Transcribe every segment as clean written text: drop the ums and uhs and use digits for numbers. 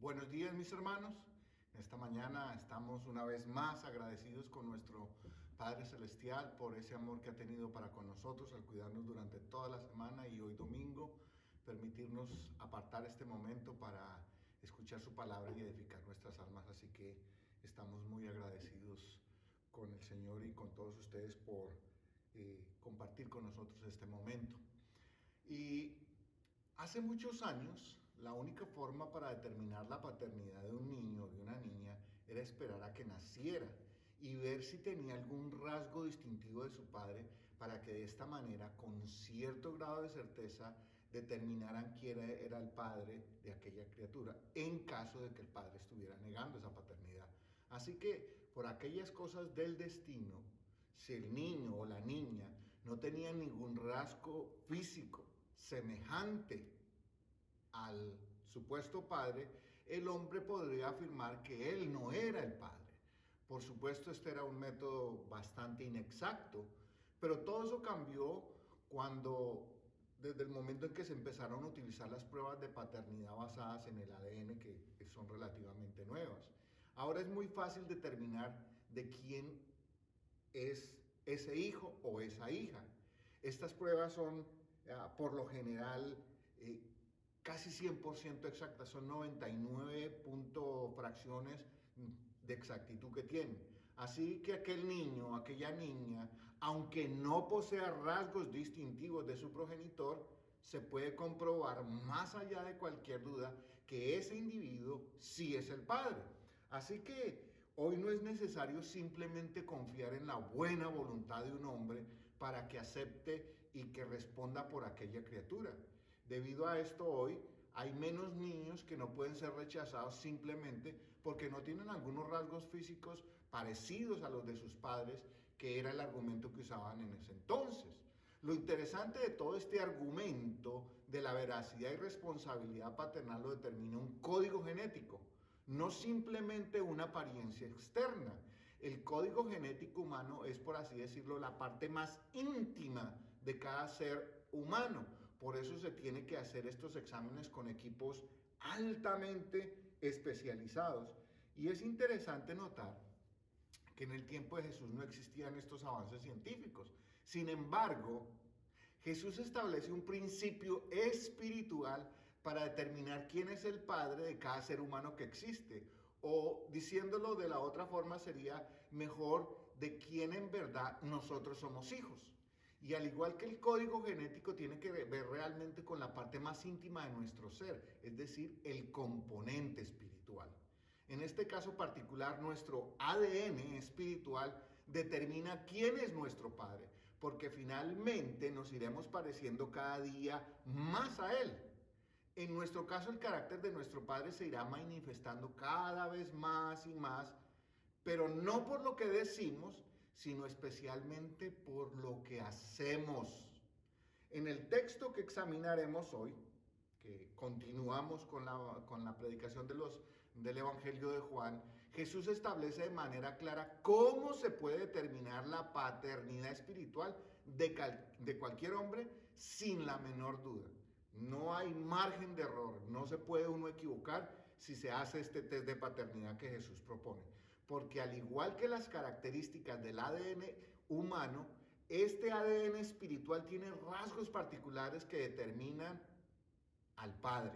Buenos días, mis hermanos. Esta mañana estamos una vez más agradecidos con nuestro Padre Celestial por ese amor que ha tenido para con nosotros al cuidarnos durante toda la semana y hoy domingo permitirnos apartar este momento para escuchar su palabra y edificar nuestras almas. Así que estamos muy agradecidos con el Señor y con todos ustedes por compartir con nosotros este momento. Y hace muchos años, la única forma para determinar la paternidad de un niño o de una niña era esperar a que naciera y ver si tenía algún rasgo distintivo de su padre para que de esta manera, con cierto grado de certeza, determinaran quién era el padre de aquella criatura, en caso de que el padre estuviera negando esa paternidad. Así que, por aquellas cosas del destino, si el niño o la niña no tenía ningún rasgo físico semejante al supuesto padre, el hombre podría afirmar que él no era el padre. Por supuesto, este era un método bastante inexacto, pero todo eso cambió desde el momento en que se empezaron a utilizar las pruebas de paternidad basadas en el ADN, que son relativamente nuevas. Ahora es muy fácil determinar de quién es ese hijo o esa hija. Estas pruebas son, por lo general, casi 100% exactas, son 99 punto fracciones de exactitud que tienen. Así que aquel niño, aquella niña, aunque no posea rasgos distintivos de su progenitor, se puede comprobar más allá de cualquier duda que ese individuo sí es el padre. Así que hoy no es necesario simplemente confiar en la buena voluntad de un hombre para que acepte y que responda por aquella criatura. Debido a esto hoy hay menos niños que no pueden ser rechazados simplemente porque no tienen algunos rasgos físicos parecidos a los de sus padres, que era el argumento que usaban en ese entonces. Lo interesante de todo este argumento de la veracidad y responsabilidad paternal lo determina un código genético, no simplemente una apariencia externa. El código genético humano es, por así decirlo, la parte más íntima de cada ser humano. Por eso se tiene que hacer estos exámenes con equipos altamente especializados. Y es interesante notar que en el tiempo de Jesús no existían estos avances científicos. Sin embargo, Jesús establece un principio espiritual para determinar quién es el padre de cada ser humano que existe. O diciéndolo de la otra forma sería mejor de quién en verdad nosotros somos hijos. Y al igual que el código genético tiene que ver realmente con la parte más íntima de nuestro ser, es decir, el componente espiritual. En este caso particular, nuestro ADN espiritual determina quién es nuestro Padre, porque finalmente nos iremos pareciendo cada día más a Él. En nuestro caso, el carácter de nuestro Padre se irá manifestando cada vez más y más, pero no por lo que decimos, sino especialmente por lo que hacemos. En el texto que examinaremos hoy, que continuamos con la predicación del Evangelio de Juan, Jesús establece de manera clara cómo se puede determinar la paternidad espiritual de cualquier hombre sin la menor duda. No hay margen de error, no se puede uno equivocar si se hace este test de paternidad que Jesús propone. Porque al igual que las características del ADN humano, este ADN espiritual tiene rasgos particulares que determinan al Padre,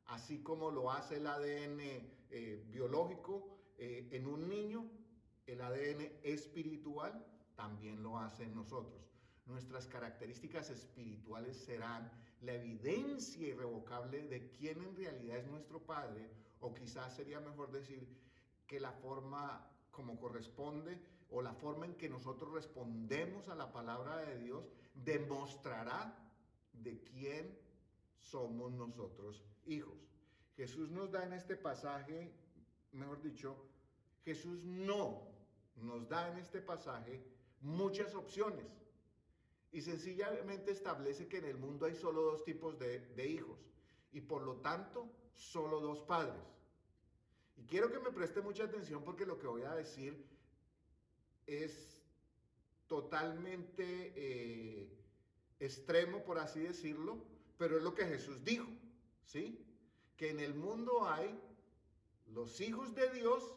así como lo hace el ADN biológico en un niño, el ADN espiritual también lo hace en nosotros. Nuestras características espirituales serán la evidencia irrevocable de quién en realidad es nuestro Padre, o quizás sería mejor decir que la forma como corresponde o la forma en que nosotros respondemos a la palabra de Dios demostrará de quién somos nosotros hijos. Jesús nos da en este pasaje, mejor dicho, Jesús no nos da en este pasaje muchas opciones y sencillamente establece que en el mundo hay solo dos tipos de hijos y por lo tanto solo dos padres. Y quiero que me preste mucha atención porque lo que voy a decir es totalmente extremo, por así decirlo, pero es lo que Jesús dijo, ¿sí? Que en el mundo hay los hijos de Dios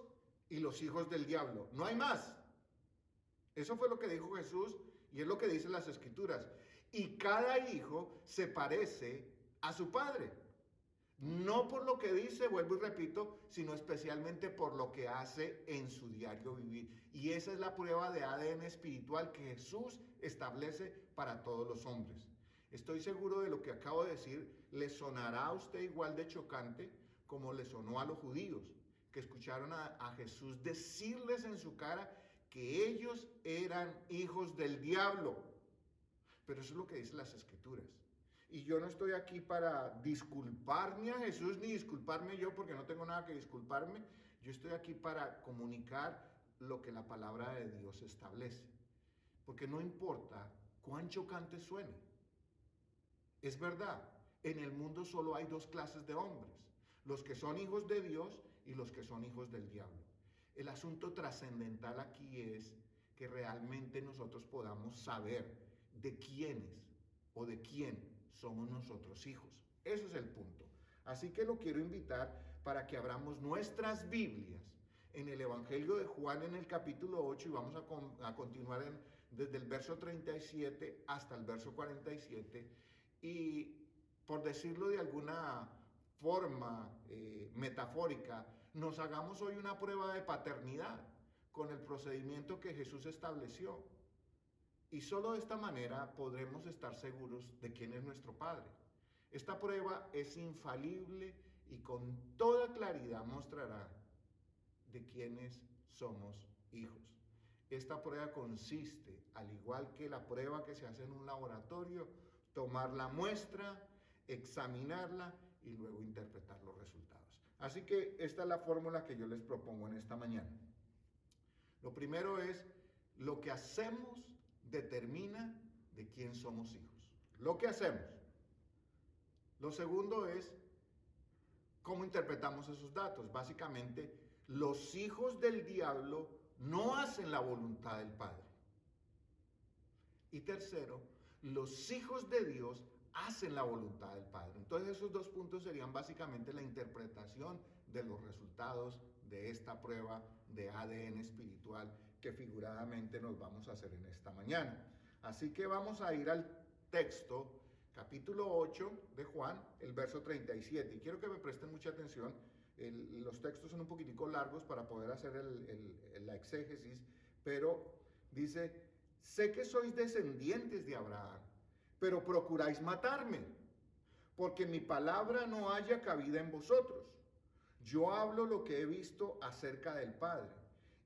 y los hijos del diablo. No hay más. Eso fue lo que dijo Jesús y es lo que dicen las Escrituras. Y cada hijo se parece a su padre. No por lo que dice, vuelvo y repito, sino especialmente por lo que hace en su diario vivir. Y esa es la prueba de ADN espiritual que Jesús establece para todos los hombres. Estoy seguro de lo que acabo de decir le sonará a usted igual de chocante como le sonó a los judíos, que escucharon a Jesús decirles en su cara que ellos eran hijos del diablo. Pero eso es lo que dicen las Escrituras. Y yo no estoy aquí para disculpar ni a Jesús ni disculparme yo porque no tengo nada que disculparme. Yo estoy aquí para comunicar lo que la palabra de Dios establece. Porque no importa cuán chocante suene. Es verdad, en el mundo solo hay dos clases de hombres. Los que son hijos de Dios y los que son hijos del diablo. El asunto trascendental aquí es que realmente nosotros podamos saber de quiénes o de quién somos nosotros hijos. Ese es el punto. Así que lo quiero invitar para que abramos nuestras Biblias en el Evangelio de Juan en el capítulo 8 y vamos a continuar desde el verso 37 hasta el verso 47 y por decirlo de alguna forma metafórica, nos hagamos hoy una prueba de paternidad con el procedimiento que Jesús estableció. Y solo de esta manera podremos estar seguros de quién es nuestro Padre. Esta prueba es infalible y con toda claridad mostrará de quiénes somos hijos. Esta prueba consiste, al igual que la prueba que se hace en un laboratorio, tomar la muestra, examinarla y luego interpretar los resultados. Así que esta es la fórmula que yo les propongo en esta mañana. Lo primero es, lo que hacemos determina de quién somos hijos. Lo que hacemos. Lo segundo es cómo interpretamos esos datos. Básicamente, los hijos del diablo no hacen la voluntad del Padre. Y tercero, los hijos de Dios hacen la voluntad del Padre. Entonces esos dos puntos serían básicamente la interpretación de los resultados de esta prueba de ADN espiritual que figuradamente nos vamos a hacer en esta mañana. Así que vamos a ir al texto, capítulo 8 de Juan, el verso 37. Y quiero que me presten mucha atención. Los textos son un poquitico largos para poder hacer la exégesis, pero dice, sé que sois descendientes de Abraham, pero procuráis matarme, porque mi palabra no haya cabida en vosotros. Yo hablo lo que he visto acerca del Padre,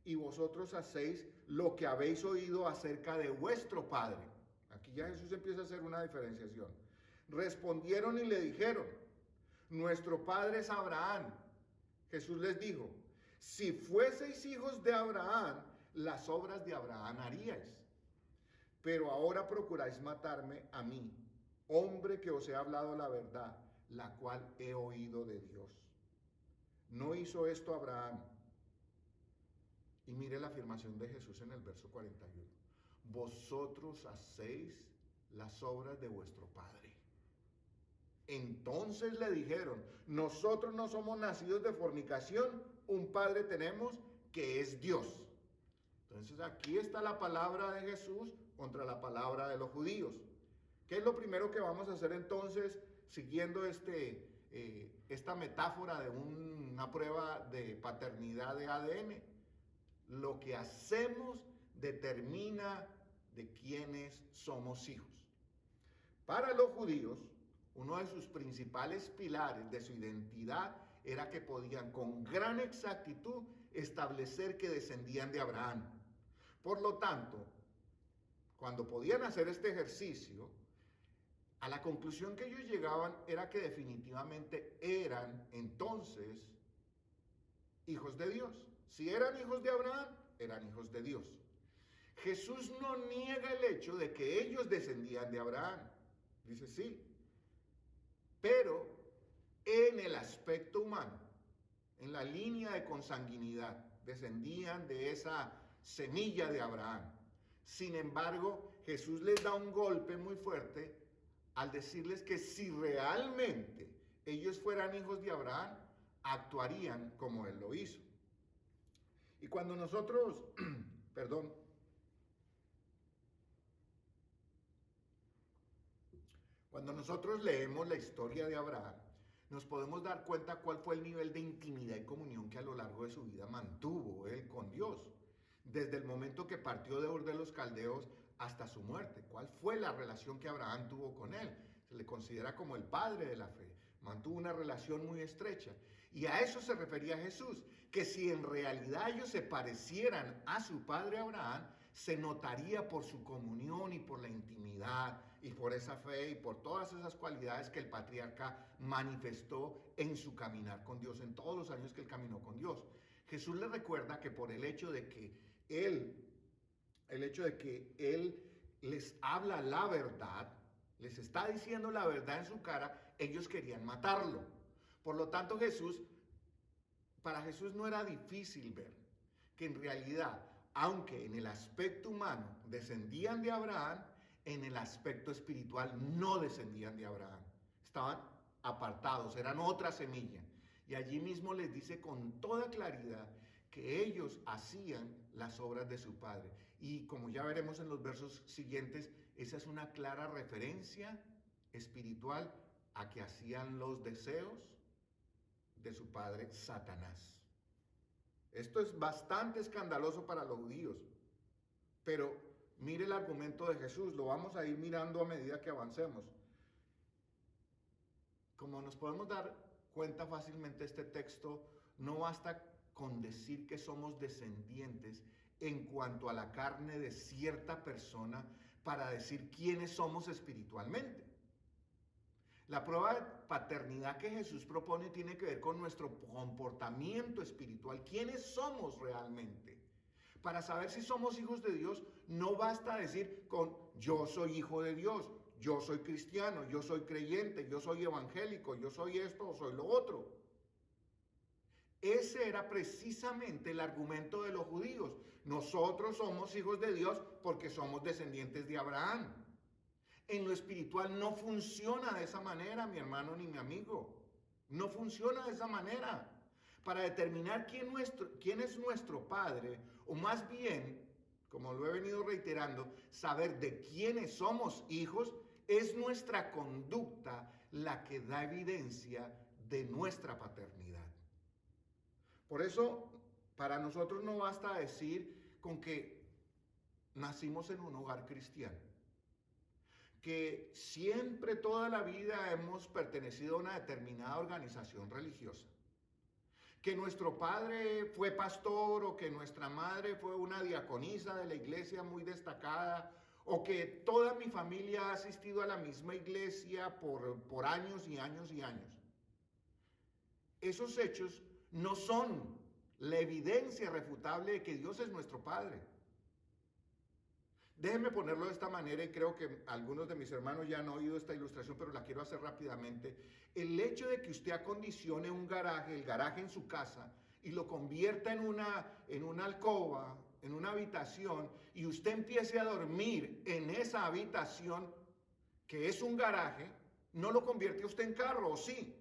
y vosotros hacéis lo que habéis oído acerca de vuestro Padre. Aquí ya Jesús empieza a hacer una diferenciación. Respondieron y le dijeron, nuestro Padre es Abraham. Jesús les dijo, si fueseis hijos de Abraham, las obras de Abraham haríais. Pero ahora procuráis matarme a mí, hombre que os he hablado la verdad, la cual he oído de Dios. No hizo esto Abraham. Y mire la afirmación de Jesús en el verso 41. Vosotros hacéis las obras de vuestro Padre. Entonces le dijeron, nosotros no somos nacidos de fornicación, un Padre tenemos que es Dios. Entonces aquí está la palabra de Jesús contra la palabra de los judíos. ¿Qué es lo primero que vamos a hacer entonces siguiendo esta metáfora de una prueba de paternidad de ADN? Lo que hacemos determina de quiénes somos hijos. Para los judíos, uno de sus principales pilares de su identidad era que podían con gran exactitud establecer que descendían de Abraham. Por lo tanto, cuando podían hacer este ejercicio, a la conclusión que ellos llegaban era que definitivamente eran entonces hijos de Dios. Si eran hijos de Abraham, eran hijos de Dios. Jesús no niega el hecho de que ellos descendían de Abraham. Dice sí, pero en el aspecto humano, en la línea de consanguinidad, descendían de esa semilla de Abraham. Sin embargo, Jesús les da un golpe muy fuerte al decirles que si realmente ellos fueran hijos de Abraham, actuarían como Él lo hizo. Y cuando nosotros, perdón, cuando nosotros leemos la historia de Abraham, nos podemos dar cuenta cuál fue el nivel de intimidad y comunión que a lo largo de su vida mantuvo él con Dios. Desde el momento que partió de Ur de los Caldeos hasta su muerte. ¿Cuál fue la relación que Abraham tuvo con él? Se le considera como el padre de la fe. Mantuvo una relación muy estrecha. Y a eso se refería Jesús, que si en realidad ellos se parecieran a su padre Abraham, se notaría por su comunión y por la intimidad y por esa fe y por todas esas cualidades que el patriarca manifestó en su caminar con Dios, en todos los años que él caminó con Dios. Jesús le recuerda que por el hecho de que él les habla la verdad, les está diciendo la verdad en su cara, ellos querían matarlo. Por lo tanto, para Jesús no era difícil ver que en realidad, aunque en el aspecto humano descendían de Abraham, en el aspecto espiritual no descendían de Abraham. Estaban apartados, eran otra semilla. Y allí mismo les dice con toda claridad que ellos hacían las obras de su padre. Y como ya veremos en los versos siguientes, esa es una clara referencia espiritual a que hacían los deseos de su padre Satanás. Esto es bastante escandaloso para los judíos, pero mire el argumento de Jesús, lo vamos a ir mirando a medida que avancemos. Como nos podemos dar cuenta fácilmente, este texto no basta con decir que somos descendientes en cuanto a la carne de cierta persona para decir quiénes somos espiritualmente. La prueba de paternidad que Jesús propone tiene que ver con nuestro comportamiento espiritual. ¿Quiénes somos realmente? Para saber si somos hijos de Dios, no basta decir con yo soy hijo de Dios, yo soy cristiano, yo soy creyente, yo soy evangélico, yo soy esto o soy lo otro. Ese era precisamente el argumento de los judíos. Nosotros somos hijos de Dios porque somos descendientes de Abraham. En lo espiritual no funciona de esa manera, mi hermano ni mi amigo. No funciona de esa manera. Para determinar quién es nuestro Padre, o más bien, como lo he venido reiterando, saber de quiénes somos hijos, es nuestra conducta la que da evidencia de nuestra paternidad. Por eso, para nosotros no basta decir con que nacimos en un hogar cristiano, que siempre toda la vida hemos pertenecido a una determinada organización religiosa, que nuestro padre fue pastor o que nuestra madre fue una diaconisa de la iglesia muy destacada, o que toda mi familia ha asistido a la misma iglesia por años y años y años. Esos hechos no son la evidencia irrefutable de que Dios es nuestro Padre. Déjenme ponerlo de esta manera, y creo que algunos de mis hermanos ya han oído esta ilustración, pero la quiero hacer rápidamente. El hecho de que usted acondicione un garaje, el garaje en su casa, y lo convierta en una alcoba, en una habitación, y usted empiece a dormir en esa habitación, que es un garaje, no lo convierte usted en carro, ¿o sí?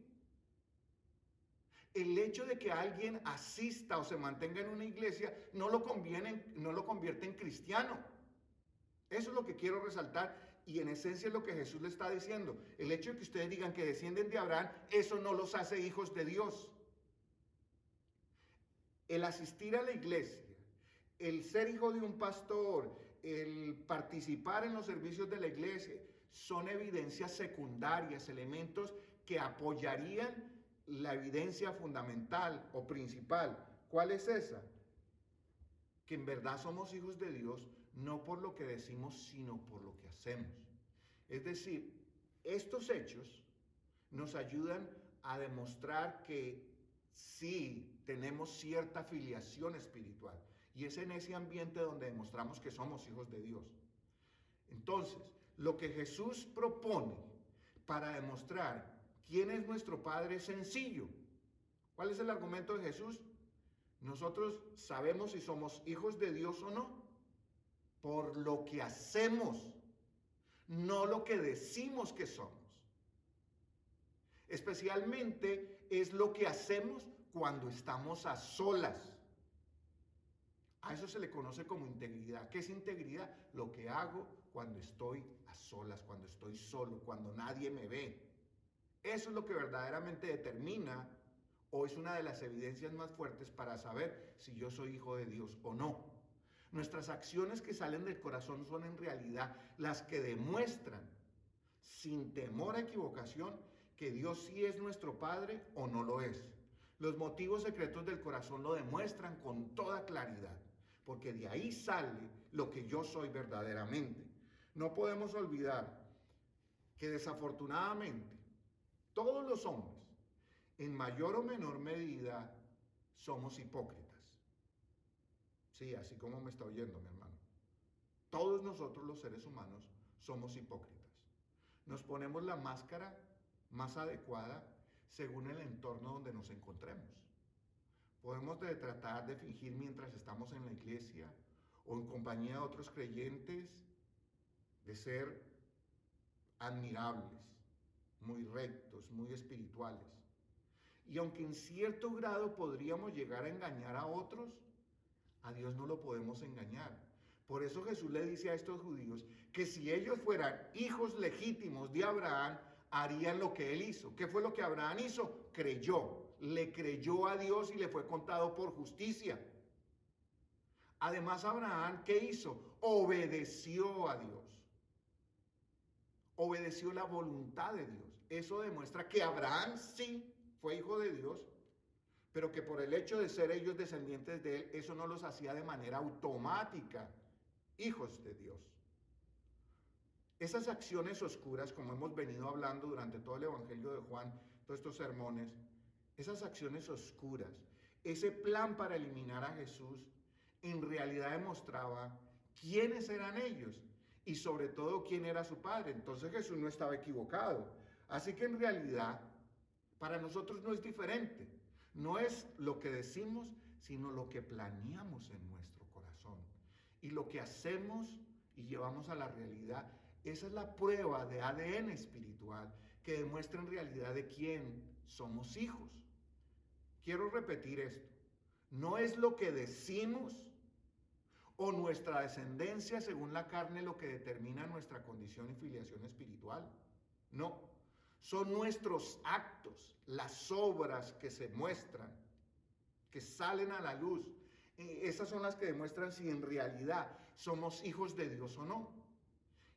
El hecho de que alguien asista o se mantenga en una iglesia no lo convierte en cristiano. Eso es lo que quiero resaltar, y en esencia es lo que Jesús le está diciendo. El hecho de que ustedes digan que descienden de Abraham, eso no los hace hijos de Dios. El asistir a la iglesia, el ser hijo de un pastor, el participar en los servicios de la iglesia, son evidencias secundarias, elementos que apoyarían la evidencia fundamental o principal. ¿Cuál es esa? Que en verdad somos hijos de Dios, no por lo que decimos, sino por lo que hacemos. Es decir, estos hechos nos ayudan a demostrar que sí tenemos cierta filiación espiritual, y es en ese ambiente donde demostramos que somos hijos de Dios. Entonces, lo que Jesús propone para demostrar quién es nuestro Padre es sencillo. ¿Cuál es el argumento de Jesús? Nosotros sabemos si somos hijos de Dios o no por lo que hacemos, no lo que decimos que somos. Especialmente es lo que hacemos cuando estamos a solas. A eso se le conoce como integridad. ¿Qué es integridad? Lo que hago cuando estoy a solas, cuando estoy solo, cuando nadie me ve. Eso es lo que verdaderamente determina o es una de las evidencias más fuertes para saber si yo soy hijo de Dios o no. Nuestras acciones que salen del corazón son en realidad las que demuestran, sin temor a equivocación, que Dios sí es nuestro Padre o no lo es. Los motivos secretos del corazón lo demuestran con toda claridad, porque de ahí sale lo que yo soy verdaderamente. No podemos olvidar que desafortunadamente todos los hombres, en mayor o menor medida, somos hipócritas. Sí, así como me está oyendo mi hermano. Todos nosotros los seres humanos somos hipócritas. Nos ponemos la máscara más adecuada según el entorno donde nos encontremos. Podemos tratar de fingir mientras estamos en la iglesia o en compañía de otros creyentes, de ser admirables, muy rectos, muy espirituales. Y aunque en cierto grado podríamos llegar a engañar a otros, a Dios no lo podemos engañar. Por eso Jesús le dice a estos judíos que si ellos fueran hijos legítimos de Abraham, harían lo que él hizo. ¿Qué fue lo que Abraham hizo? Creyó, le creyó a Dios y le fue contado por justicia. Además, Abraham, ¿qué hizo? Obedeció a Dios. Obedeció la voluntad de Dios. Eso demuestra que Abraham sí fue hijo de Dios, pero que por el hecho de ser ellos descendientes de él, eso no los hacía de manera automática hijos de Dios. Esas acciones oscuras, como hemos venido hablando durante todo el Evangelio de Juan, todos estos sermones, esas acciones oscuras, ese plan para eliminar a Jesús, en realidad demostraba quiénes eran ellos y sobre todo quién era su padre. Entonces Jesús no estaba equivocado. Así que en realidad para nosotros no es diferente. No es lo que decimos, sino lo que planeamos en nuestro corazón. Y lo que hacemos y llevamos a la realidad, esa es la prueba de ADN espiritual que demuestra en realidad de quién somos hijos. Quiero repetir esto. No es lo que decimos o nuestra descendencia según la carne lo que determina nuestra condición y filiación espiritual. No. Son nuestros actos, las obras que se muestran, que salen a la luz. Esas son las que demuestran si en realidad somos hijos de Dios o no.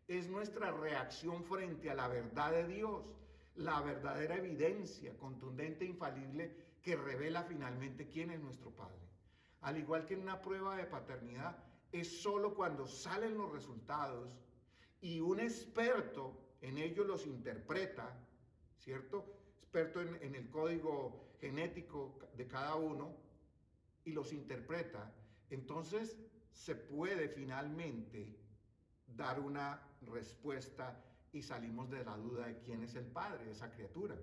Es nuestra reacción frente a la verdad de Dios, la verdadera evidencia contundente e infalible que revela finalmente quién es nuestro Padre. Al igual que en una prueba de paternidad, es solo cuando salen los resultados y un experto en ellos los interpreta, ¿cierto? Experto en el código genético de cada uno y los interpreta, entonces se puede finalmente dar una respuesta y salimos de la duda de quién es el padre de esa criatura.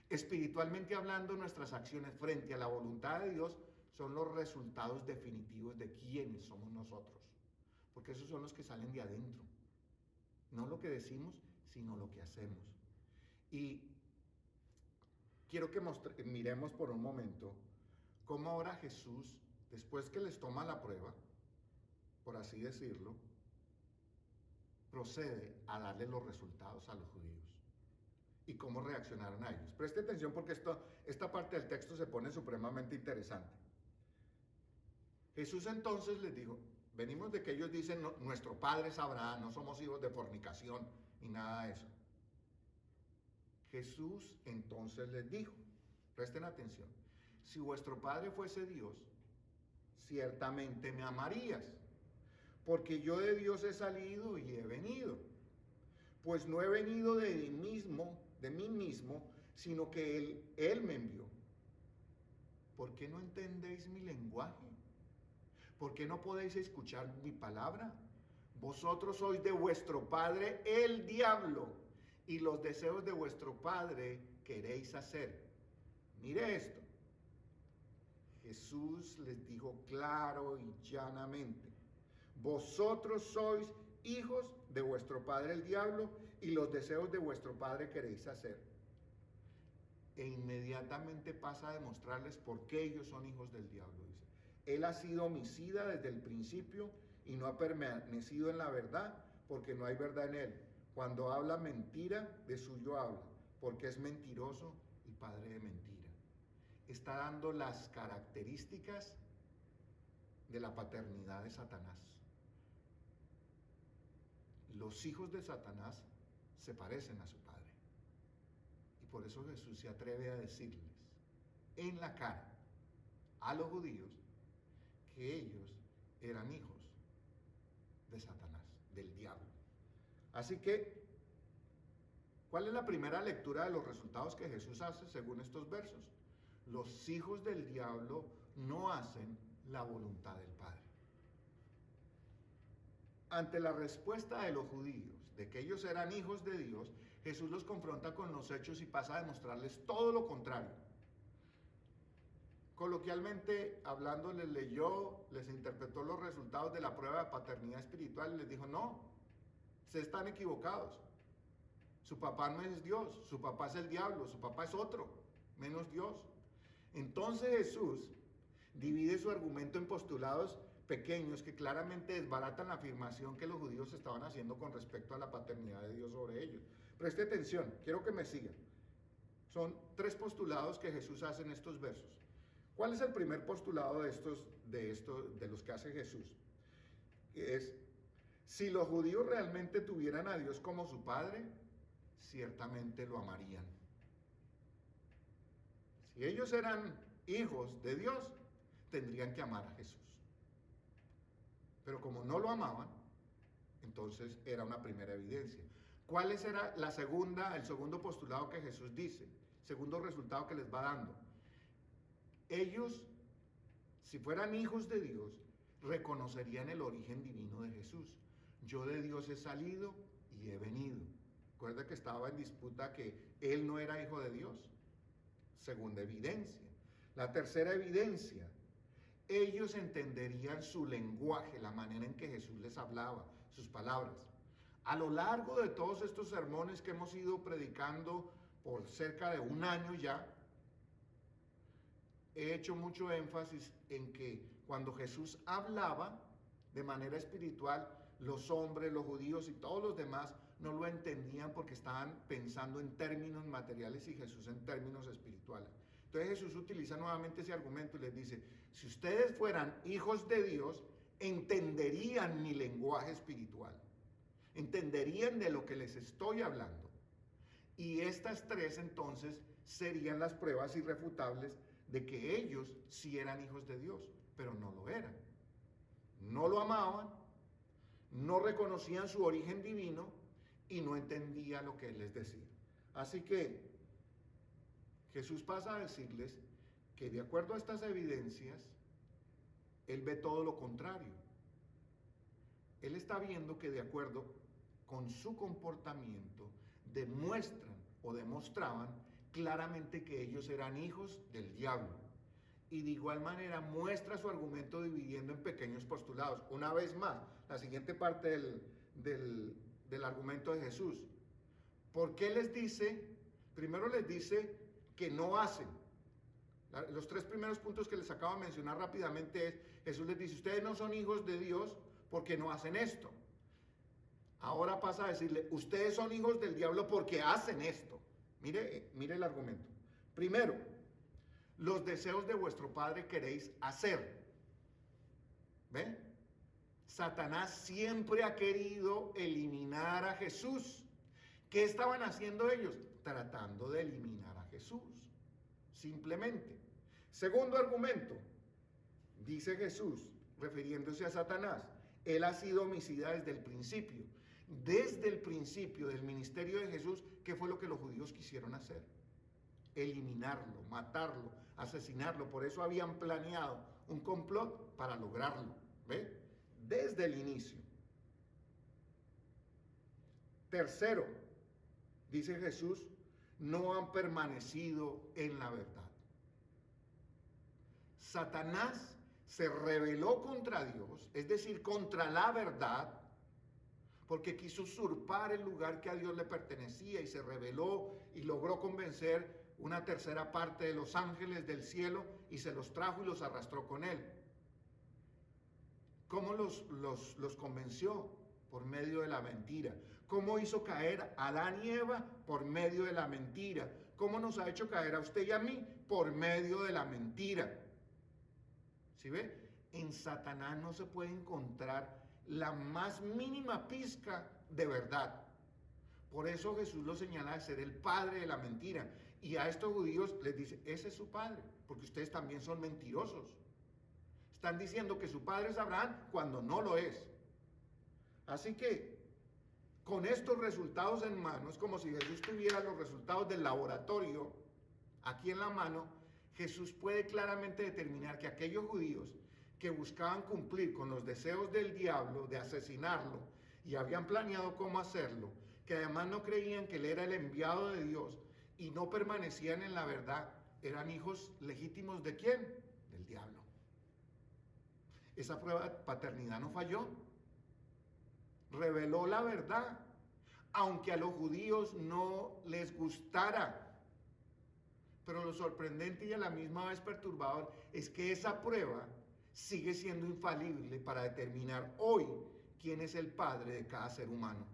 Espiritualmente hablando, nuestras acciones frente a la voluntad de Dios son los resultados definitivos de quiénes somos nosotros, porque esos son los que salen de adentro, no lo que decimos, sino lo que hacemos. Y quiero que miremos por un momento cómo ahora Jesús, después que les toma la prueba, por así decirlo, procede a darle los resultados a los judíos y cómo reaccionaron a ellos. Preste atención porque esta parte del texto se pone supremamente interesante. Jesús entonces les dijo, venimos de que ellos dicen, nuestro padre es Abraham, no somos hijos de fornicación ni nada de eso. Jesús entonces les dijo, presten atención, si vuestro padre fuese Dios, ciertamente me amarías, porque yo de Dios he salido y he venido. Pues no he venido de mí mismo, sino que Él me envió. ¿Por qué no entendéis mi lenguaje? ¿Por qué no podéis escuchar mi palabra? Vosotros sois de vuestro padre el diablo, y los deseos de vuestro padre queréis hacer. Mire esto. Jesús les dijo claro y llanamente, vosotros sois hijos de vuestro padre el diablo y los deseos de vuestro padre queréis hacer. e inmediatamente pasa a demostrarles por qué ellos son hijos del diablo. Dice, él ha sido homicida desde el principio y no ha permanecido en la verdad porque no hay verdad en él. Cuando habla mentira, de suyo habla, porque es mentiroso y padre de mentira. Está dando las características de la paternidad de Satanás. Los hijos de Satanás se parecen a su padre. Y por eso Jesús se atreve a decirles en la cara a los judíos que ellos eran hijos de Satanás, del diablo. Así que, ¿cuál es la primera lectura de los resultados que Jesús hace según estos versos? Los hijos del diablo no hacen la voluntad del Padre. Ante la respuesta de los judíos de que ellos eran hijos de Dios, Jesús los confronta con los hechos y pasa a demostrarles todo lo contrario. Coloquialmente hablando, les leyó, les interpretó los resultados de la prueba de paternidad espiritual y les dijo, no, se están equivocados. Su papá no es Dios, su papá es el diablo, su papá es otro, menos Dios. Entonces Jesús divide su argumento en postulados pequeños que claramente desbaratan la afirmación que los judíos estaban haciendo con respecto a la paternidad de Dios sobre ellos. Preste atención, quiero que me sigan. Son 3 postulados que Jesús hace en estos versos. ¿Cuál es el primer postulado de los que hace Jesús? Es, si los judíos realmente tuvieran a Dios como su Padre, ciertamente lo amarían. Si ellos eran hijos de Dios, tendrían que amar a Jesús. Pero como no lo amaban, entonces era una primera evidencia. ¿Cuál era el segundo postulado que Jesús dice? Segundo resultado que les va dando. Ellos, si fueran hijos de Dios, reconocerían el origen divino de Jesús. Yo de Dios he salido y he venido. Recuerda que estaba en disputa que él no era hijo de Dios. Segunda evidencia. La tercera evidencia, ellos entenderían su lenguaje, la manera en que Jesús les hablaba, sus palabras. A lo largo de todos estos sermones que hemos ido predicando por cerca de 1 año ya, he hecho mucho énfasis en que cuando Jesús hablaba de manera espiritual, los hombres, los judíos y todos los demás no lo entendían porque estaban pensando en términos materiales y Jesús en términos espirituales. Entonces Jesús utiliza nuevamente ese argumento y les dice, si ustedes fueran hijos de Dios, entenderían mi lenguaje espiritual, entenderían de lo que les estoy hablando. Y estas 3 entonces serían las pruebas irrefutables de que ellos sí eran hijos de Dios, pero no lo eran. No lo amaban, no reconocían su origen divino y no entendían lo que él les decía. Así que Jesús pasa a decirles que de acuerdo a estas evidencias, él ve todo lo contrario. Él está viendo que de acuerdo con su comportamiento demuestran o demostraban claramente que ellos eran hijos del diablo. Y de igual manera muestra su argumento dividiendo en pequeños postulados. Una vez más, la siguiente parte del argumento de Jesús. ¿Por qué les dice? Primero les dice que no hacen. Los 3 primeros puntos que les acabo de mencionar rápidamente es, Jesús les dice, ustedes no son hijos de Dios porque no hacen esto. Ahora pasa a decirle, ustedes son hijos del diablo porque hacen esto. Mire el argumento. Primero, los deseos de vuestro padre queréis hacer. ¿Ven? Satanás siempre ha querido eliminar a Jesús. ¿Qué estaban haciendo ellos? Tratando de eliminar a Jesús. Simplemente. Segundo argumento, dice Jesús, refiriéndose a Satanás, él ha sido homicida desde el principio. Desde el principio del ministerio de Jesús, ¿qué fue lo que los judíos quisieron hacer? Eliminarlo, matarlo, asesinarlo. Por eso habían planeado un complot para lograrlo. ¿Ve? Desde el inicio. Tercero, dice Jesús, no han permanecido en la verdad. Satanás se rebeló contra Dios, es decir, contra la verdad, porque quiso usurpar el lugar que a Dios le pertenecía y se rebeló y logró convencer una tercera parte de los ángeles del cielo y se los trajo y los arrastró con él. ¿Cómo los convenció? Por medio de la mentira. ¿Cómo hizo caer a Adán y Eva? Por medio de la mentira. ¿Cómo nos ha hecho caer a usted y a mí? Por medio de la mentira. ¿Sí ve? En Satanás no se puede encontrar la más mínima pizca de verdad. Por eso Jesús lo señala de ser el padre de la mentira. Y a estos judíos les dice, ese es su padre, porque ustedes también son mentirosos. Están diciendo que su padre es Abraham cuando no lo es. Así que, con estos resultados en mano, es como si Jesús tuviera los resultados del laboratorio aquí en la mano. Jesús puede claramente determinar que aquellos judíos que buscaban cumplir con los deseos del diablo de asesinarlo y habían planeado cómo hacerlo, que además no creían que él era el enviado de Dios y no permanecían en la verdad, eran hijos legítimos ¿de quién? Del diablo. Esa prueba de paternidad no falló. Reveló la verdad, aunque a los judíos no les gustara. Pero lo sorprendente y a la misma vez perturbador es que esa prueba sigue siendo infalible para determinar hoy quién es el padre de cada ser humano.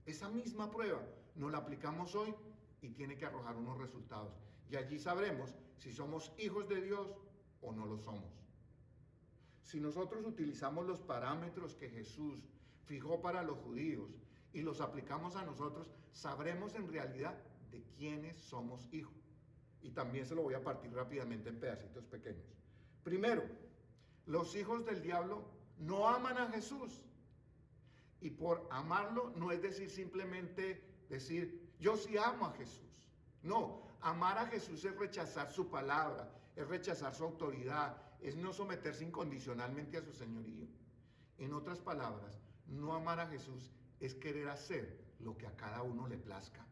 Esa misma prueba nos la aplicamos hoy y tiene que arrojar unos resultados. Y allí sabremos si somos hijos de Dios o no lo somos. Si nosotros utilizamos los parámetros que Jesús fijó para los judíos y los aplicamos a nosotros, sabremos en realidad de quiénes somos hijos. Y también se lo voy a partir rápidamente en pedacitos pequeños. Primero, los hijos del diablo no aman a Jesús. Y por amarlo no es decir simplemente decir, yo sí amo a Jesús. No, amar a Jesús es rechazar su palabra, es rechazar su autoridad, es no someterse incondicionalmente a su señorío. En otras palabras, no amar a Jesús es querer hacer lo que a cada uno le plazca.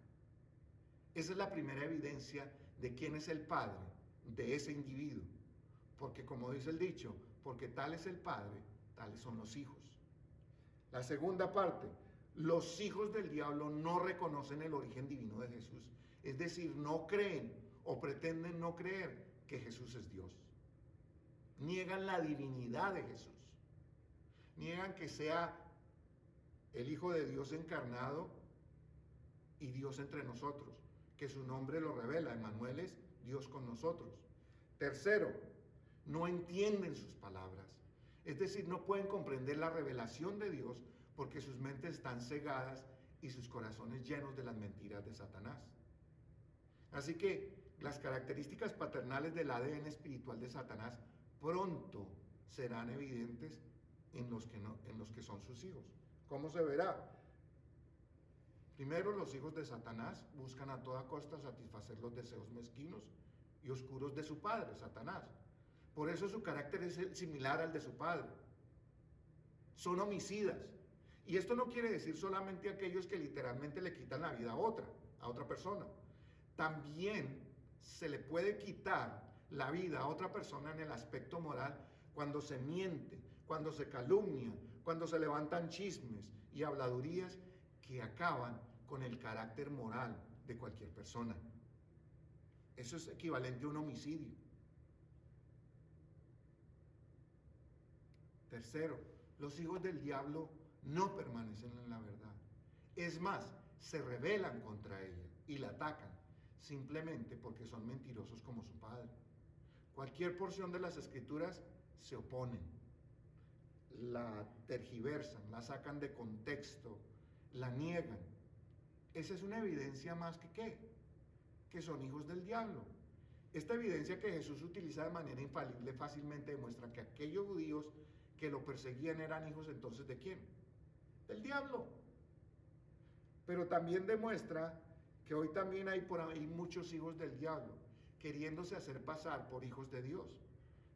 Esa es la primera evidencia de quién es el padre de ese individuo. Porque como dice el dicho, porque tal es el padre, tales son los hijos. La segunda parte, los hijos del diablo no reconocen el origen divino de Jesús. Es decir, no creen o pretenden no creer que Jesús es Dios. Niegan la divinidad de Jesús. Niegan que sea el Hijo de Dios encarnado y Dios entre nosotros, que su nombre lo revela. Emmanuel es Dios con nosotros. Tercero, no entienden sus palabras. Es decir, no pueden comprender la revelación de Dios porque sus mentes están cegadas y sus corazones llenos de las mentiras de Satanás. Así que las características paternales del ADN espiritual de Satanás pronto serán evidentes en los que son sus hijos. ¿Cómo se verá? Primero, los hijos de Satanás buscan a toda costa satisfacer los deseos mezquinos y oscuros de su padre, Satanás. Por eso su carácter es similar al de su padre. Son homicidas. Y esto no quiere decir solamente aquellos que literalmente le quitan la vida a otra persona. También se le puede quitar la vida a otra persona en el aspecto moral cuando se miente, cuando se calumnia, cuando se levantan chismes y habladurías que acaban con el carácter moral de cualquier persona. Eso es equivalente a un homicidio. Tercero, los hijos del diablo no permanecen en la verdad. Es más, se rebelan contra ella y la atacan, simplemente porque son mentirosos como su padre. Cualquier porción de las escrituras se oponen, la tergiversan, la sacan de contexto, la niegan. Esa es una evidencia más que ¿qué? Que son hijos del diablo. Esta evidencia que Jesús utiliza de manera infalible fácilmente demuestra que aquellos judíos que lo perseguían eran hijos entonces ¿de quién? Del diablo. Pero también demuestra que hoy también hay por ahí muchos hijos del diablo, queriéndose hacer pasar por hijos de Dios.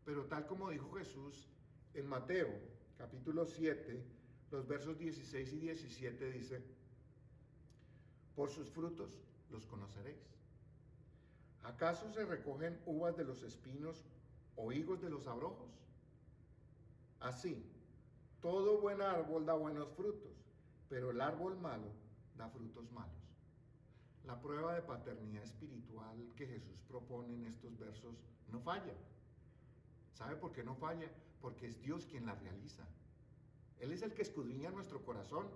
Pero tal como dijo Jesús en Mateo, capítulo 7, los versos 16 y 17 dice, por sus frutos los conoceréis. ¿Acaso se recogen uvas de los espinos o higos de los abrojos? Así, todo buen árbol da buenos frutos, pero el árbol malo da frutos malos. La prueba de paternidad espiritual que Jesús propone en estos versos no falla. ¿Sabe por qué no falla? Porque es Dios quien la realiza. Él es el que escudriña nuestro corazón.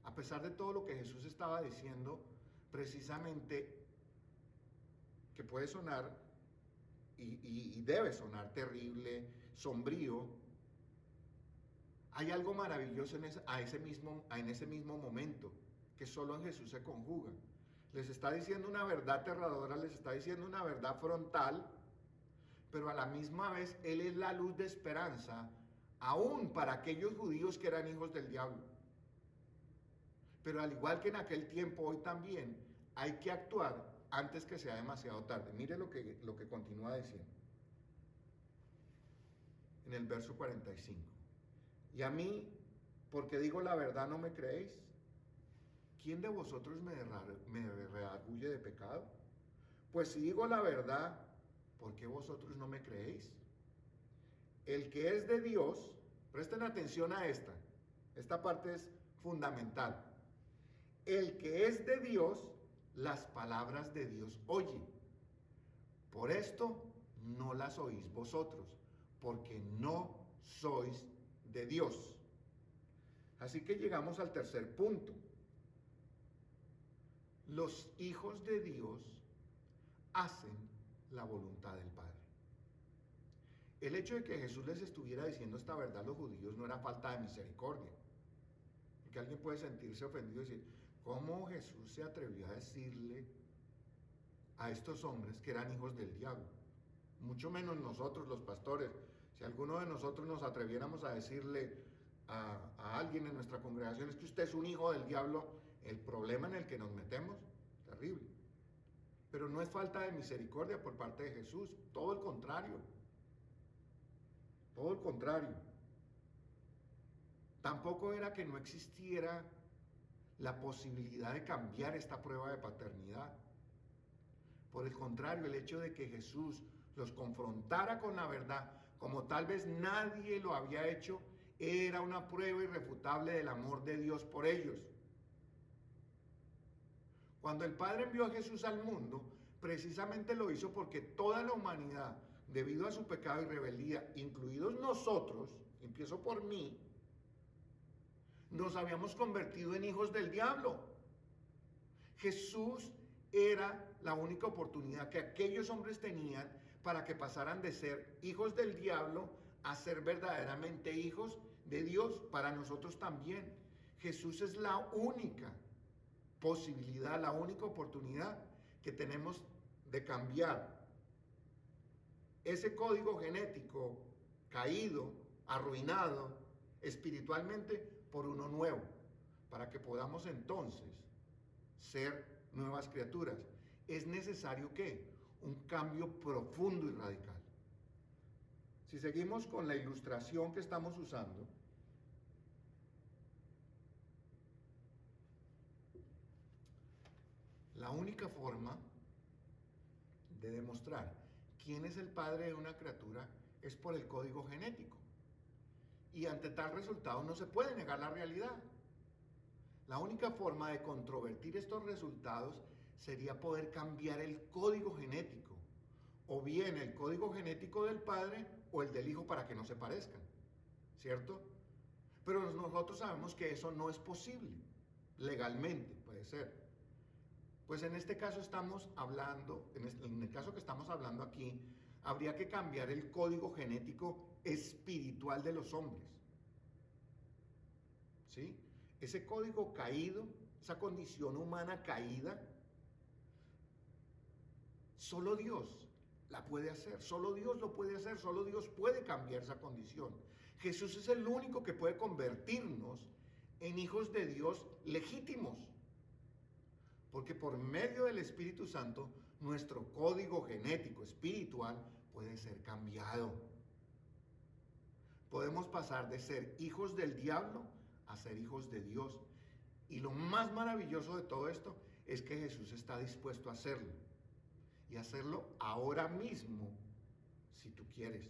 A pesar de todo lo que Jesús estaba diciendo, precisamente que puede sonar y debe sonar terrible, sombrío, hay algo maravilloso en ese mismo momento, que solo en Jesús se conjuga. Les está diciendo una verdad aterradora, les está diciendo una verdad frontal, pero a la misma vez Él es la luz de esperanza, aún para aquellos judíos que eran hijos del diablo. Pero al igual que en aquel tiempo, hoy también hay que actuar antes que sea demasiado tarde. Mire lo que continúa diciendo en el verso 45. Y a mí, porque digo la verdad, ¿no me creéis? ¿Quién de vosotros me redarguye de pecado? Pues si digo la verdad, ¿por qué vosotros no me creéis? El que es de Dios, presten atención a esta parte es fundamental. El que es de Dios, las palabras de Dios oye. Por esto no las oís vosotros, porque no sois de Dios. Así que llegamos al tercer punto. Los hijos de Dios hacen la voluntad del Padre. El hecho de que Jesús les estuviera diciendo esta verdad a los judíos no era falta de misericordia. Porque alguien puede sentirse ofendido y decir, ¿cómo Jesús se atrevió a decirle a estos hombres que eran hijos del diablo? Mucho menos nosotros los pastores. Si alguno de nosotros nos atreviéramos a decirle a alguien en nuestra congregación es que usted es un hijo del diablo, el problema en el que nos metemos, terrible. Pero no es falta de misericordia por parte de Jesús, todo el contrario. Todo el contrario. Tampoco era que no existiera la posibilidad de cambiar esta prueba de paternidad. Por el contrario, el hecho de que Jesús los confrontara con la verdad, como tal vez nadie lo había hecho, era una prueba irrefutable del amor de Dios por ellos. Cuando el Padre envió a Jesús al mundo, precisamente lo hizo porque toda la humanidad, debido a su pecado y rebeldía, incluidos nosotros, empiezo por mí, nos habíamos convertido en hijos del diablo. Jesús era la única oportunidad que aquellos hombres tenían para que pasaran de ser hijos del diablo a ser verdaderamente hijos de Dios, para nosotros también. Jesús es la única posibilidad, la única oportunidad que tenemos de cambiar ese código genético caído, arruinado espiritualmente por uno nuevo, para que podamos entonces ser nuevas criaturas. Es necesario que un cambio profundo y radical. Si seguimos con la ilustración que estamos usando, la única forma de demostrar quién es el padre de una criatura es por el código genético. Y ante tal resultado no se puede negar la realidad. La única forma de controvertir estos resultados sería poder cambiar el código genético, o bien el código genético del padre o el del hijo para que no se parezcan, ¿cierto? Pero nosotros sabemos que eso no es posible, legalmente puede ser. Pues en este caso estamos hablando, en el caso que estamos hablando aquí, habría que cambiar el código genético espiritual de los hombres. ¿Sí? Ese código caído, esa condición humana caída, solo Dios la puede hacer, solo Dios lo puede hacer, solo Dios puede cambiar esa condición. Jesús es el único que puede convertirnos en hijos de Dios legítimos. Porque por medio del Espíritu Santo, nuestro código genético espiritual puede ser cambiado. Podemos pasar de ser hijos del diablo a ser hijos de Dios. Y lo más maravilloso de todo esto es que Jesús está dispuesto a hacerlo. Y hacerlo ahora mismo, si tú quieres.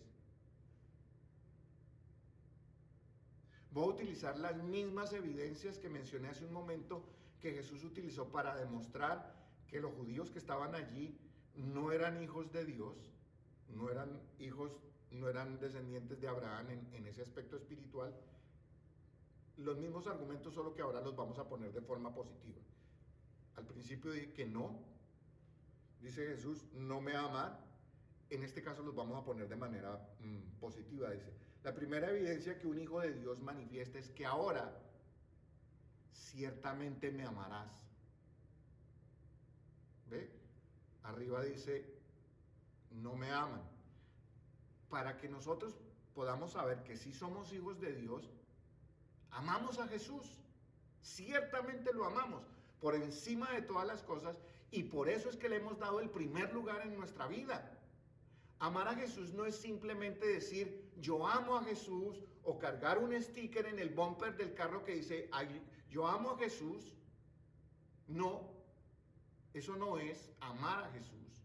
Voy a utilizar las mismas evidencias que mencioné hace un momento, que Jesús utilizó para demostrar que los judíos que estaban allí no eran hijos de Dios, no eran hijos, no eran descendientes de Abraham en ese aspecto espiritual. Los mismos argumentos, solo que ahora los vamos a poner de forma positiva. Al principio dije que no, dice Jesús, no me aman. En este caso los vamos a poner de manera positiva. Dice, la primera evidencia que un hijo de Dios manifiesta es que ahora ciertamente me amarás. ¿Ve? Arriba dice, no me aman. Para que nosotros podamos saber que sí somos hijos de Dios, amamos a Jesús. Ciertamente lo amamos por encima de todas las cosas, y por eso es que le hemos dado el primer lugar en nuestra vida. Amar a Jesús no es simplemente decir yo amo a Jesús o cargar un sticker en el bumper del carro que dice yo amo a Jesús. No, eso no es amar a Jesús.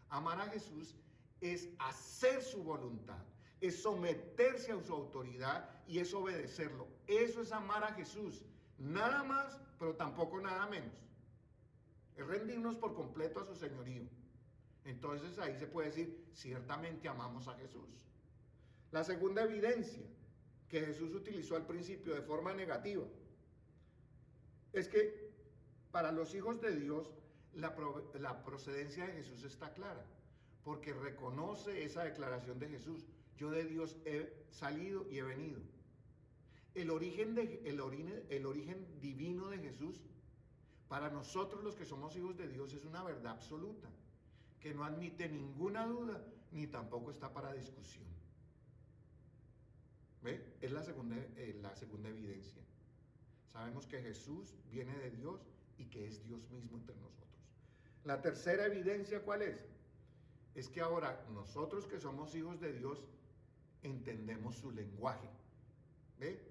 Amar a Jesús es hacer su voluntad, es someterse a su autoridad y es obedecerlo. Eso es amar a Jesús. Nada más, pero tampoco nada menos. Es rendirnos por completo a su señorío. Entonces ahí se puede decir, ciertamente amamos a Jesús. La segunda evidencia que Jesús utilizó al principio de forma negativa es que para los hijos de Dios la procedencia de Jesús está clara, porque reconoce esa declaración de Jesús: yo de Dios he salido y he venido. El origen divino de Jesús, para nosotros los que somos hijos de Dios, es una verdad absoluta, que no admite ninguna duda, ni tampoco está para discusión. ¿Ve? Es la segunda evidencia. Sabemos que Jesús viene de Dios y que es Dios mismo entre nosotros. La tercera evidencia, ¿cuál es? Es que ahora nosotros que somos hijos de Dios entendemos su lenguaje. ¿Ve?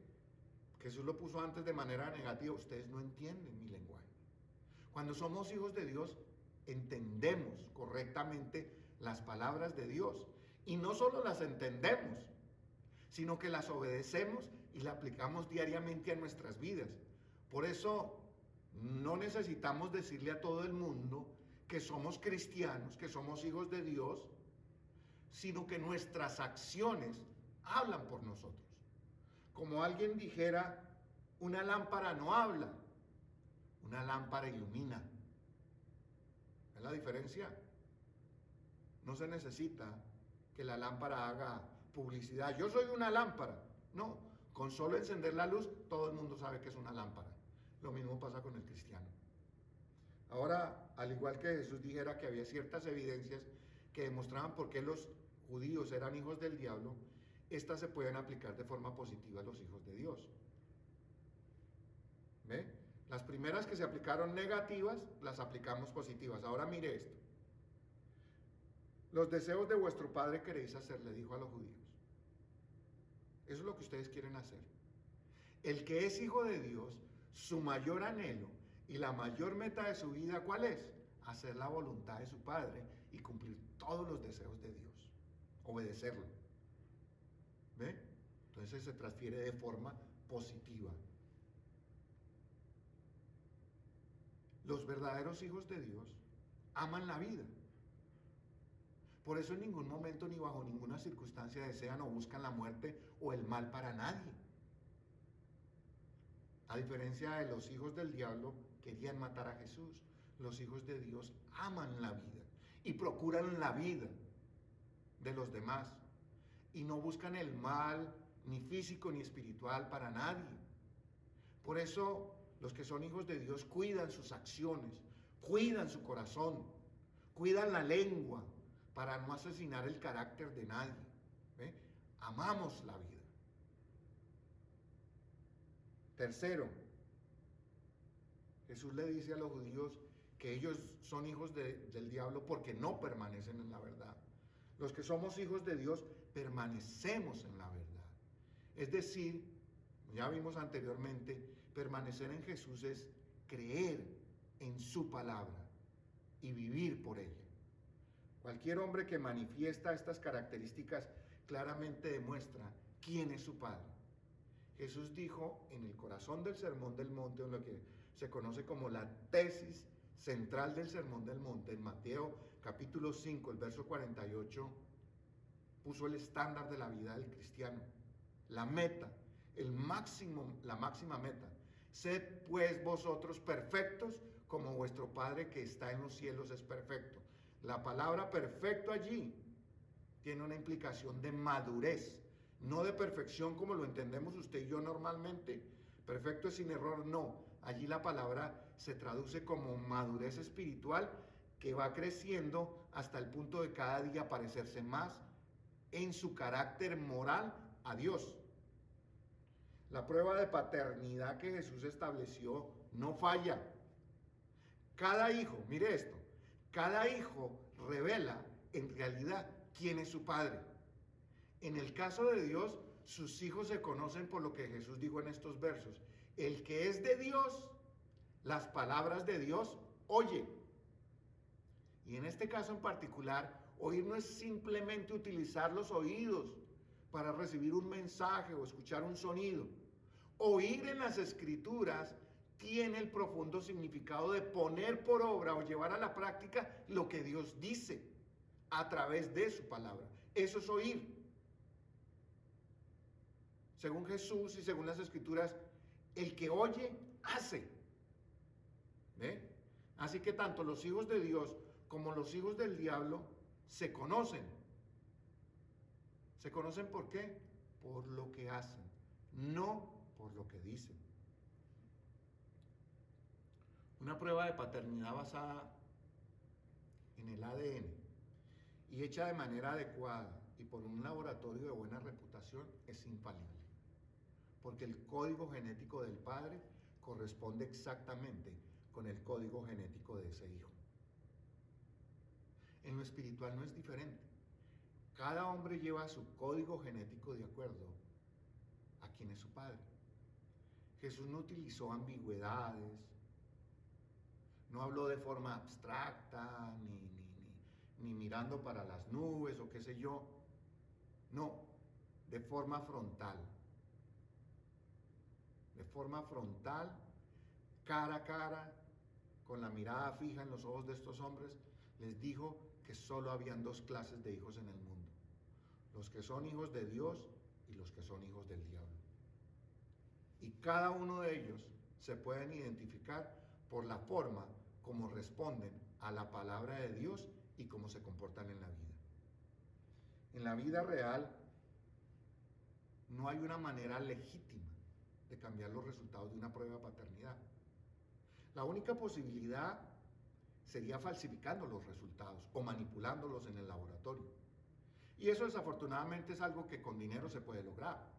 Jesús lo puso antes de manera negativa: ustedes no entienden mi lenguaje. Cuando somos hijos de Dios, entendemos correctamente las palabras de Dios. Y no solo las entendemos, sino que las obedecemos y las aplicamos diariamente a nuestras vidas. Por eso no necesitamos decirle a todo el mundo que somos cristianos, que somos hijos de Dios, sino que nuestras acciones hablan por nosotros. Como alguien dijera, una lámpara no habla, una lámpara ilumina. ¿Es la diferencia? No se necesita que la lámpara haga publicidad. Yo soy una lámpara. No, con solo encender la luz, todo el mundo sabe que es una lámpara. Lo mismo pasa con el cristiano. Ahora, al igual que Jesús dijera que había ciertas evidencias que demostraban por qué los judíos eran hijos del diablo, estas se pueden aplicar de forma positiva a los hijos de Dios. ¿Ve? Las primeras que se aplicaron negativas, las aplicamos positivas. Ahora mire esto. Los deseos de vuestro padre queréis hacer, le dijo a los judíos. Eso es lo que ustedes quieren hacer. El que es hijo de Dios, su mayor anhelo y la mayor meta de su vida, ¿cuál es? Hacer la voluntad de su Padre y cumplir todos los deseos de Dios. Obedecerlo. ¿Ve? Entonces se transfiere de forma positiva. Los verdaderos hijos de Dios aman la vida. Por eso en ningún momento ni bajo ninguna circunstancia desean o buscan la muerte o el mal para nadie. A diferencia de los hijos del diablo, querían matar a Jesús. Los hijos de Dios aman la vida y procuran la vida de los demás. Y no buscan el mal, ni físico ni espiritual, para nadie. Por eso los que son hijos de Dios cuidan sus acciones, cuidan su corazón, cuidan la lengua para no asesinar el carácter de nadie. ¿Ve? Amamos la vida. Tercero, Jesús le dice a los judíos que ellos son hijos del diablo porque no permanecen en la verdad. Los que somos hijos de Dios permanecemos en la verdad. Es decir, ya vimos anteriormente, permanecer en Jesús es creer en su palabra y vivir por ella. Cualquier hombre que manifiesta estas características claramente demuestra quién es su Padre. Jesús dijo en el corazón del Sermón del Monte, en lo que se conoce como la tesis central del Sermón del Monte. En Mateo capítulo 5, el verso 48, puso el estándar de la vida del cristiano, la meta, la máxima meta. Sed pues vosotros perfectos como vuestro Padre que está en los cielos es perfecto. La palabra perfecto allí tiene una implicación de madurez, no de perfección como lo entendemos usted y yo normalmente. Perfecto es sin error, no. Allí la palabra se traduce como madurez espiritual que va creciendo hasta el punto de cada día parecerse más en su carácter moral a Dios. La prueba de paternidad que Jesús estableció no falla. Cada hijo, mire esto, cada hijo revela en realidad quién es su padre. En el caso de Dios, sus hijos se conocen por lo que Jesús dijo en estos versos. El que es de Dios, las palabras de Dios oye. Y en este caso en particular, oír no es simplemente utilizar los oídos para recibir un mensaje o escuchar un sonido. Oír en las Escrituras tiene el profundo significado de poner por obra o llevar a la práctica lo que Dios dice a través de su palabra. Eso es oír. Según Jesús y según las Escrituras, el que oye, hace. ¿Ve? Así que tanto los hijos de Dios como los hijos del diablo se conocen. ¿Se conocen por qué? Por lo que hacen, no por lo que dicen. Una prueba de paternidad basada en el ADN y hecha de manera adecuada y por un laboratorio de buena reputación es infalible, porque el código genético del padre corresponde exactamente con el código genético de ese hijo. En lo espiritual no es diferente. Cada hombre lleva su código genético de acuerdo a quién es su padre. Jesús no utilizó ambigüedades, no habló de forma abstracta, ni mirando para las nubes o qué sé yo. No, de forma frontal. De forma frontal, cara a cara, con la mirada fija en los ojos de estos hombres, les dijo que solo habían dos clases de hijos en el mundo: los que son hijos de Dios y los que son hijos del diablo. Y cada uno de ellos se pueden identificar por la forma como responden a la palabra de Dios y cómo se comportan en la vida. En la vida real no hay una manera legítima de cambiar los resultados de una prueba de paternidad. La única posibilidad sería falsificando los resultados o manipulándolos en el laboratorio. Y eso desafortunadamente es algo que con dinero se puede lograr.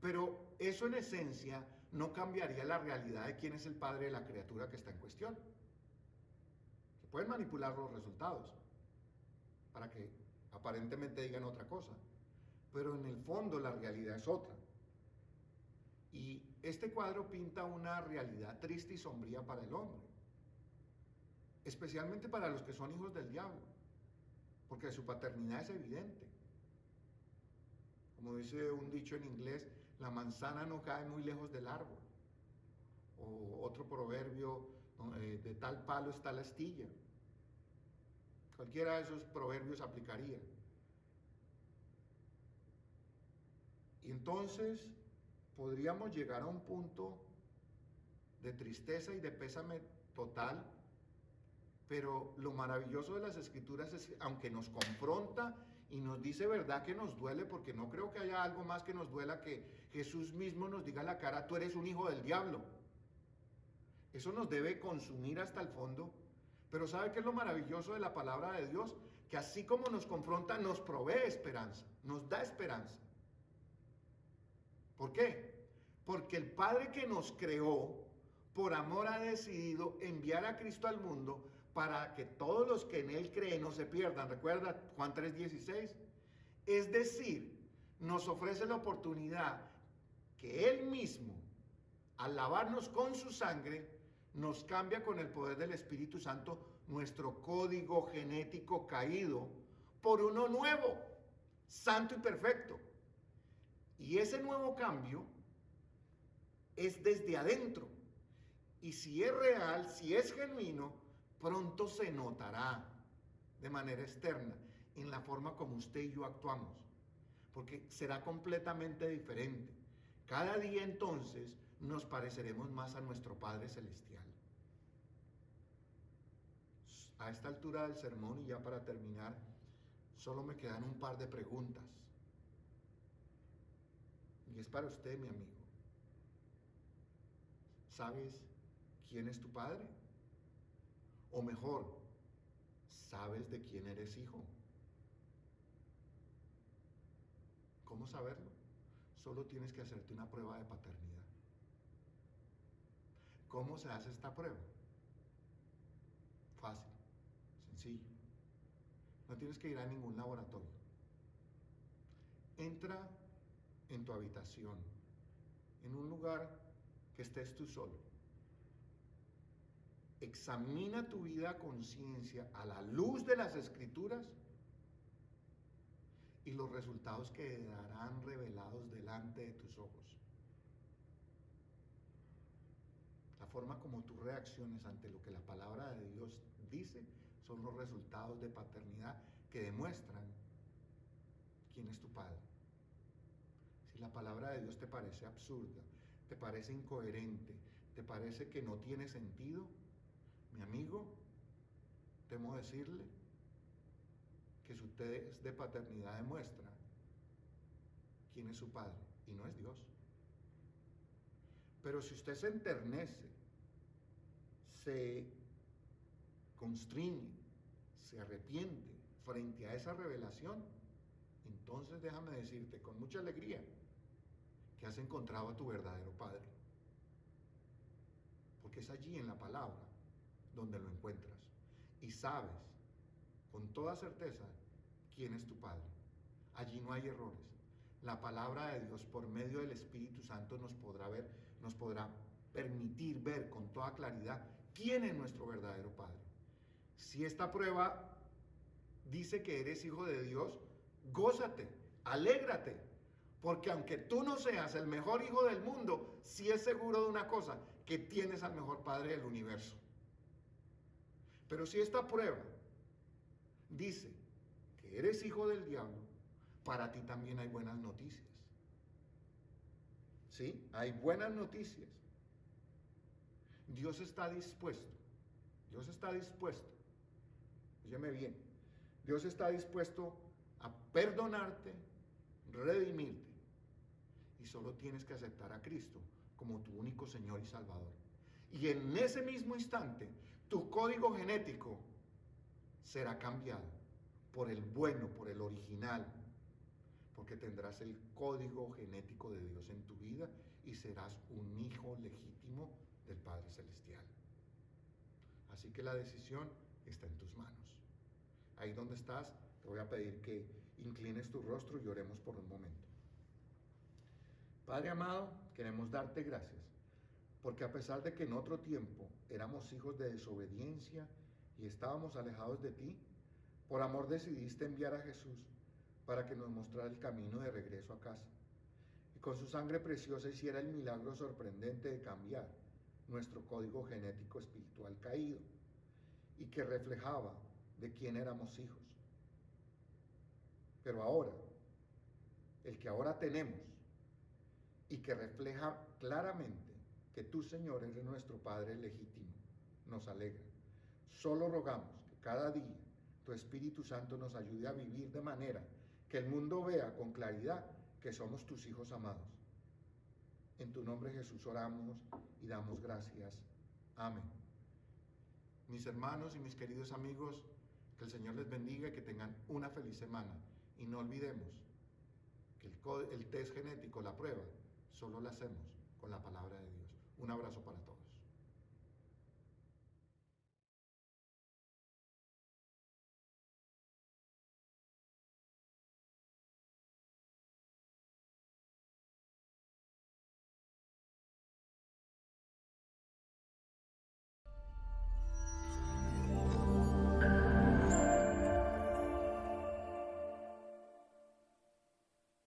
Pero eso en esencia no cambiaría la realidad de quién es el padre de la criatura que está en cuestión. Se pueden manipular los resultados para que aparentemente digan otra cosa, pero en el fondo la realidad es otra. Y este cuadro pinta una realidad triste y sombría para el hombre, especialmente para los que son hijos del diablo, porque su paternidad es evidente. Como dice un dicho en inglés, la manzana no cae muy lejos del árbol. O otro proverbio, de tal palo está la astilla. Cualquiera de esos proverbios aplicaría. Y entonces podríamos llegar a un punto de tristeza y de pésame total, pero lo maravilloso de las Escrituras es que, aunque nos confronta y nos dice verdad que nos duele, porque no creo que haya algo más que nos duela que Jesús mismo nos diga a la cara: tú eres un hijo del diablo. Eso nos debe consumir hasta el fondo. Pero ¿sabe qué es lo maravilloso de la palabra de Dios? Que así como nos confronta, nos provee esperanza, nos da esperanza. ¿Por qué? Porque el Padre que nos creó, por amor ha decidido enviar a Cristo al mundo para que todos los que en Él creen no se pierdan. ¿Recuerda Juan 3:16? Es decir, nos ofrece la oportunidad que Él mismo, al lavarnos con su sangre, nos cambia con el poder del Espíritu Santo nuestro código genético caído por uno nuevo, santo y perfecto. Y ese nuevo cambio es desde adentro. Y si es real, si es genuino, pronto se notará de manera externa en la forma como usted y yo actuamos, porque será completamente diferente. Cada día entonces nos pareceremos más a nuestro Padre Celestial. A esta altura del sermón, y ya para terminar, solo me quedan un par de preguntas. Y es para usted, mi amigo. ¿Sabes quién es tu padre? O mejor, ¿sabes de quién eres hijo? ¿Cómo saberlo? Solo tienes que hacerte una prueba de paternidad. ¿Cómo se hace esta prueba? Fácil, sencillo. No tienes que ir a ningún laboratorio. Entra en tu habitación, en un lugar que estés tú solo. Examina tu vida a conciencia a la luz de las Escrituras y los resultados quedarán revelados delante de tus ojos. La forma como tú reacciones ante lo que la palabra de Dios dice son los resultados de paternidad que demuestran quién es tu padre. Si la palabra de Dios te parece absurda, te parece incoherente, te parece que no tiene sentido, mi amigo, temo decirle que su test de paternidad demuestra quién es su padre y no es Dios. Pero si usted se enternece, se constriñe, se arrepiente frente a esa revelación, entonces déjame decirte con mucha alegría que has encontrado a tu verdadero Padre. Porque es allí en la palabra donde lo encuentras. Y sabes con toda certeza quién es tu Padre. Allí no hay errores. La palabra de Dios por medio del Espíritu Santo nos podrá permitir ver con toda claridad quién es nuestro verdadero Padre. Si esta prueba dice que eres hijo de Dios, gózate, alégrate, porque aunque tú no seas el mejor hijo del mundo, sí es seguro de una cosa, que tienes al mejor Padre del universo. Pero si esta prueba dice que eres hijo del diablo, para ti también hay buenas noticias. ¿Sí? Hay buenas noticias. Dios está dispuesto, óyeme bien, Dios está dispuesto a perdonarte, redimirte, y solo tienes que aceptar a Cristo como tu único Señor y Salvador. Y en ese mismo instante, tu código genético será cambiado por el bueno, por el original, porque tendrás el código genético de Dios en tu vida y serás un hijo legítimo del Padre Celestial. Así que la decisión está en tus manos. Ahí donde estás, te voy a pedir que inclines tu rostro y oremos por un momento. Padre amado, queremos darte gracias, porque a pesar de que en otro tiempo éramos hijos de desobediencia y estábamos alejados de ti, por amor decidiste enviar a Jesús para que nos mostrara el camino de regreso a casa. Y con su sangre preciosa hiciera el milagro sorprendente de cambiar nuestro código genético espiritual caído y que reflejaba de quién éramos hijos. Pero ahora, el que ahora tenemos y que refleja claramente que tú, Señor, eres nuestro Padre legítimo, nos alegra. Solo rogamos que cada día tu Espíritu Santo nos ayude a vivir de manera que el mundo vea con claridad que somos tus hijos amados. En tu nombre, Jesús, oramos y damos gracias. Amén. Mis hermanos y mis queridos amigos, que el Señor les bendiga y que tengan una feliz semana. Y no olvidemos que el test genético, la prueba, solo la hacemos con la palabra de Dios. Un abrazo para todos.